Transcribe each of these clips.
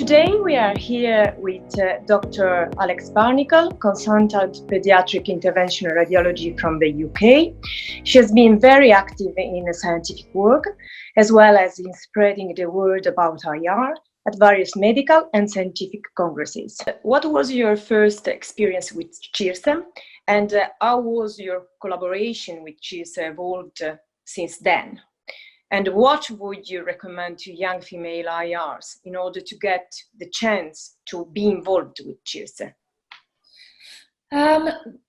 Today we are here with Dr. Alex Barnicle, consultant pediatric interventional radiology from the UK. She has been very active in scientific work, as well as in spreading the word about IR at various medical and scientific congresses. What was your first experience with CIRSE, and how was your collaboration with CIRSE evolved since then? And what would you recommend to young female IRs in order to get the chance to be involved with CIRSE?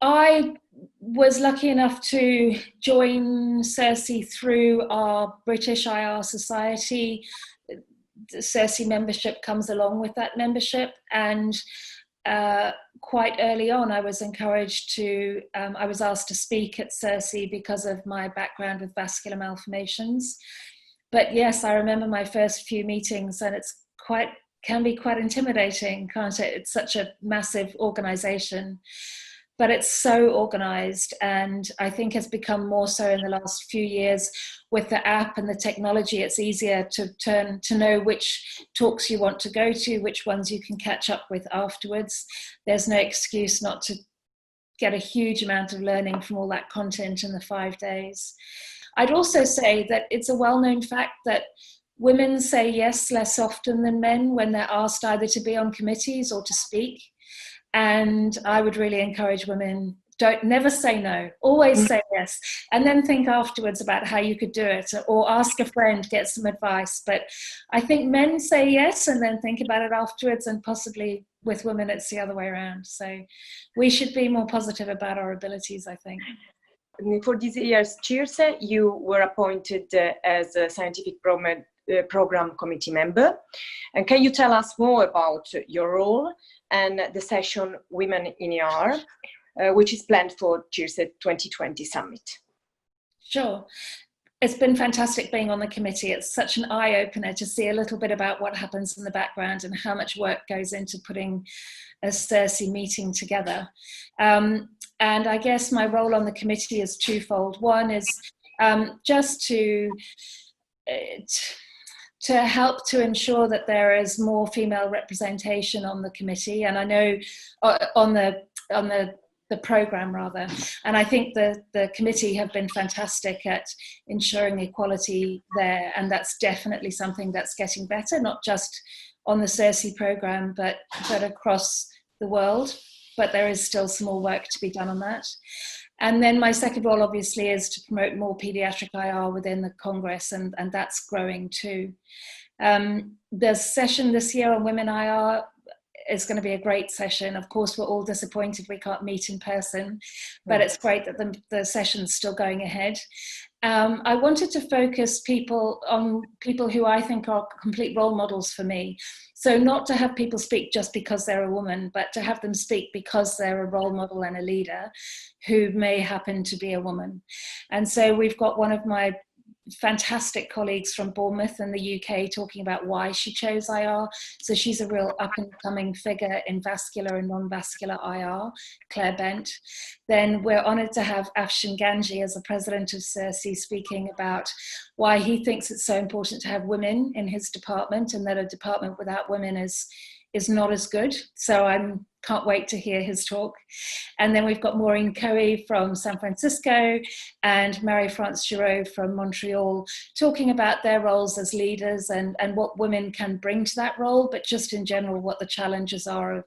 I was lucky enough to join CIRSE through our British IR Society. The CIRSE membership comes along with that membership, and quite early on I was encouraged to, I was asked to speak at CIRSE because of my background with vascular malformations. But yes, I remember my first few meetings, and it's can be quite intimidating, can't it? It's such a massive organization, but it's so organized, and I think has become more so in the last few years with the app and the technology. It's easier to know which talks you want to go to, which ones you can catch up with afterwards. There's no excuse not to get a huge amount of learning from all that content in the 5 days. I'd also say that it's a well-known fact that women say yes less often than men when they're asked either to be on committees or to speak. And I would really encourage women, never say no, always say yes, and then think afterwards about how you could do it, or ask a friend, get some advice. But I think men say yes and then think about it afterwards, and possibly with women it's the other way around. So we should be more positive about our abilities, I think. For this year's CIRSE, you were appointed as a scientific program committee member. And can you tell us more about your role and the session Women in ER, which is planned for CIRSE 2020 Summit? Sure. It's been fantastic being on the committee. It's such an eye-opener to see a little bit about what happens in the background and how much work goes into putting a CIRSE meeting together. And I guess my role on the committee is twofold. One is just to help to ensure that there is more female representation on the committee, and I know on the program rather. And I think the committee have been fantastic at ensuring equality there, and that's definitely something that's getting better, not just on the CIRSE program, but across the world. But there is still some more work to be done on that. And then my second role obviously is to promote more pediatric IR within the Congress, and that's growing too. The session this year on Women IR is going to be a great session. Of course, we're all disappointed we can't meet in person, but it's great that the session's still going ahead. I wanted to focus on people who I think are complete role models for me. So not to have people speak just because they're a woman, but to have them speak because they're a role model and a leader who may happen to be a woman. And so we've got one of my fantastic colleagues from Bournemouth in the UK talking about why she chose IR. So she's a real up-and-coming figure in vascular and non-vascular IR, Claire Bent. Then we're honoured to have Afshin Ganji as the president of CIRSE speaking about why he thinks it's so important to have women in his department, and that a department without women is not as good. So I can't wait to hear his talk. And then we've got Maureen Coe from San Francisco and Marie-France Giraud from Montreal talking about their roles as leaders and what women can bring to that role, but just in general what the challenges are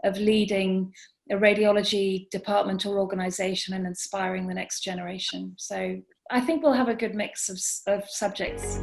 of leading a radiology department or organization and inspiring the next generation. So I think we'll have a good mix of subjects.